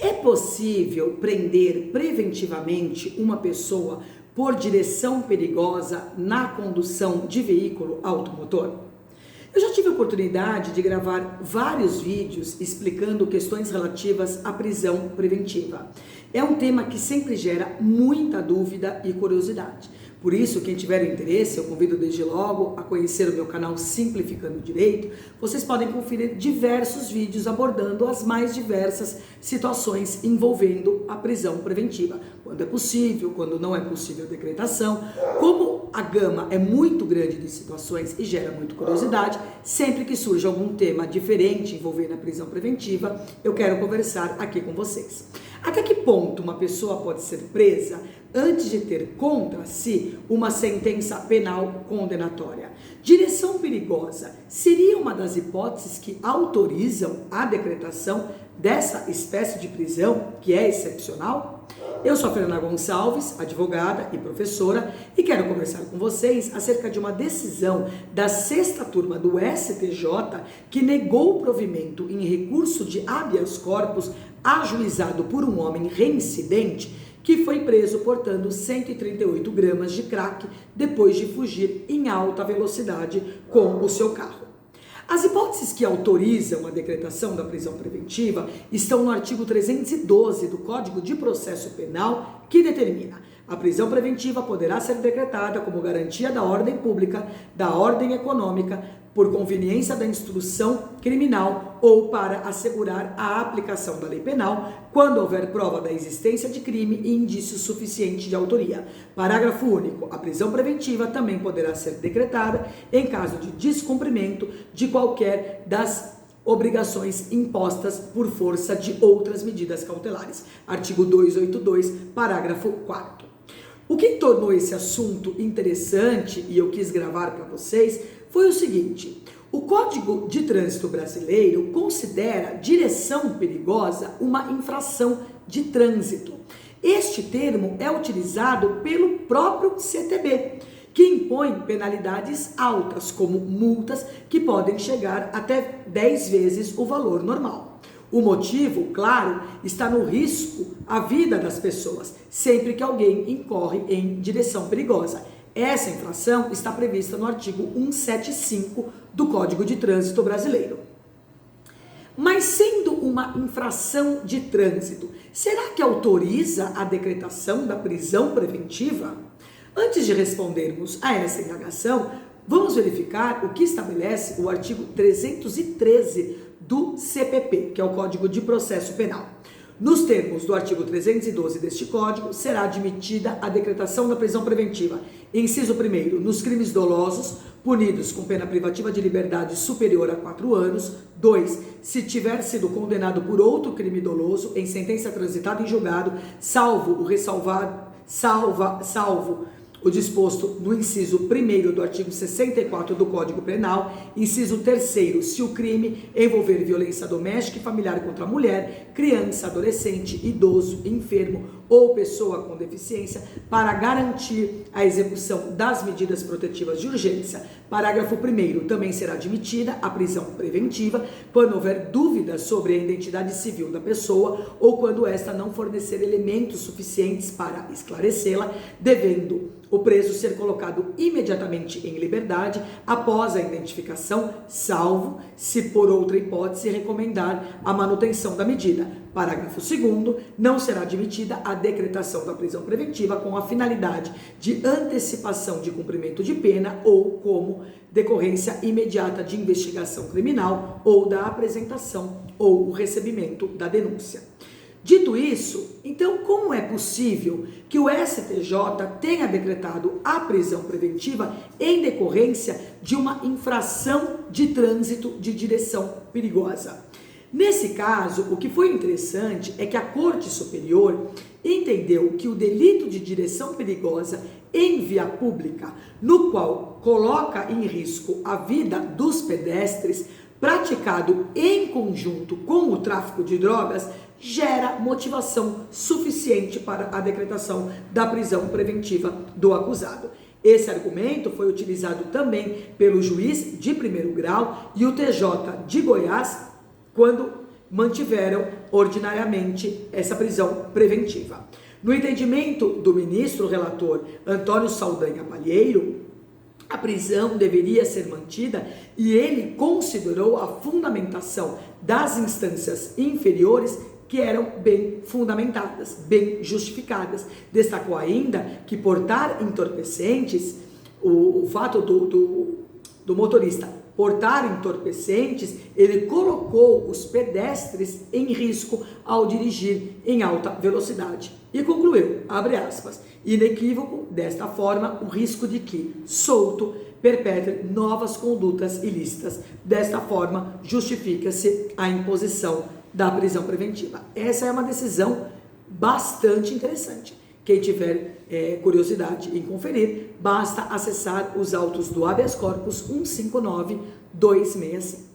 É possível prender preventivamente uma pessoa por direção perigosa na condução de veículo automotor? Eu já tive a oportunidade de gravar vários vídeos explicando questões relativas à prisão preventiva. É um tema que sempre gera muita dúvida e curiosidade. Por isso, quem tiver interesse, eu convido desde logo a conhecer o meu canal Simplificando Direito. Vocês podem conferir diversos vídeos abordando as mais diversas situações envolvendo a prisão preventiva. Quando é possível, quando não é possível a decretação. Como a gama é muito grande de situações e gera muita curiosidade, sempre que surge algum tema diferente envolvendo a prisão preventiva, eu quero conversar aqui com vocês. Até que ponto uma pessoa pode ser presa antes de ter contra si uma sentença penal condenatória? Direção perigosa seria uma das hipóteses que autorizam a decretação dessa espécie de prisão, que é excepcional? Eu sou a Fernanda Gonçalves, advogada e professora, e quero conversar com vocês acerca de uma decisão da 6ª turma do STJ que negou o provimento em recurso de habeas corpus ajuizado por um homem reincidente que foi preso portando 138 gramas de crack depois de fugir em alta velocidade com o seu carro. As hipóteses que autorizam a decretação da prisão preventiva estão no artigo 312 do Código de Processo Penal, que determina: a prisão preventiva poderá ser decretada como garantia da ordem pública, da ordem econômica, por conveniência da instrução criminal ou para assegurar a aplicação da lei penal, quando houver prova da existência de crime e indício suficiente de autoria. Parágrafo único. A prisão preventiva também poderá ser decretada em caso de descumprimento de qualquer das obrigações impostas por força de outras medidas cautelares. Artigo 282, parágrafo 4º. O que tornou esse assunto interessante e eu quis gravar para vocês foi o seguinte: o Código de Trânsito Brasileiro considera direção perigosa uma infração de trânsito. Este termo é utilizado pelo próprio CTB, que impõe penalidades altas, como multas que podem chegar até 10 vezes o valor normal. O motivo, claro, está no risco à vida das pessoas, sempre que alguém incorre em direção perigosa. Essa infração está prevista no artigo 175 do Código de Trânsito Brasileiro. Mas sendo uma infração de trânsito, será que autoriza a decretação da prisão preventiva? Antes de respondermos a essa indagação, vamos verificar o que estabelece o artigo 313 do CPP, que é o Código de Processo Penal. Nos termos do artigo 312 deste Código, será admitida a decretação da prisão preventiva. Inciso 1º, nos crimes dolosos, punidos com pena privativa de liberdade superior a 4 anos. 2. Se tiver sido condenado por outro crime doloso em sentença transitada em julgado, salvo o disposto no inciso 1º do artigo 64 do Código Penal. Inciso 3º, se o crime envolver violência doméstica e familiar contra a mulher, criança, adolescente, idoso, enfermo ou pessoa com deficiência, para garantir a execução das medidas protetivas de urgência. Parágrafo 1º, também será admitida a prisão preventiva quando houver dúvidas sobre a identidade civil da pessoa ou quando esta não fornecer elementos suficientes para esclarecê-la, devendo o preso ser colocado imediatamente em liberdade após a identificação, salvo se por outra hipótese recomendar a manutenção da medida. Parágrafo 2º, não será admitida a decretação da prisão preventiva com a finalidade de antecipação de cumprimento de pena ou como decorrência imediata de investigação criminal ou da apresentação ou o recebimento da denúncia. Dito isso, então como é possível que o STJ tenha decretado a prisão preventiva em decorrência de uma infração de trânsito de direção perigosa? Nesse caso, o que foi interessante é que a Corte Superior entendeu que o delito de direção perigosa em via pública, no qual coloca em risco a vida dos pedestres, praticado em conjunto com o tráfico de drogas, gera motivação suficiente para a decretação da prisão preventiva do acusado. Esse argumento foi utilizado também pelo juiz de primeiro grau e o TJ de Goiás quando mantiveram ordinariamente essa prisão preventiva. No entendimento do ministro relator Antônio Saldanha Palheiro, a prisão deveria ser mantida e ele considerou a fundamentação das instâncias inferiores que eram bem fundamentadas, bem justificadas. Destacou ainda que portar entorpecentes, o fato do motorista portar entorpecentes, ele colocou os pedestres em risco ao dirigir em alta velocidade. E concluiu, abre aspas, inequívoco, desta forma, o risco de que, solto, perpetre novas condutas ilícitas. Desta forma, justifica-se a imposição da prisão preventiva. Essa é uma decisão bastante interessante. Quem tiver curiosidade em conferir, basta acessar os autos do habeas corpus 159265.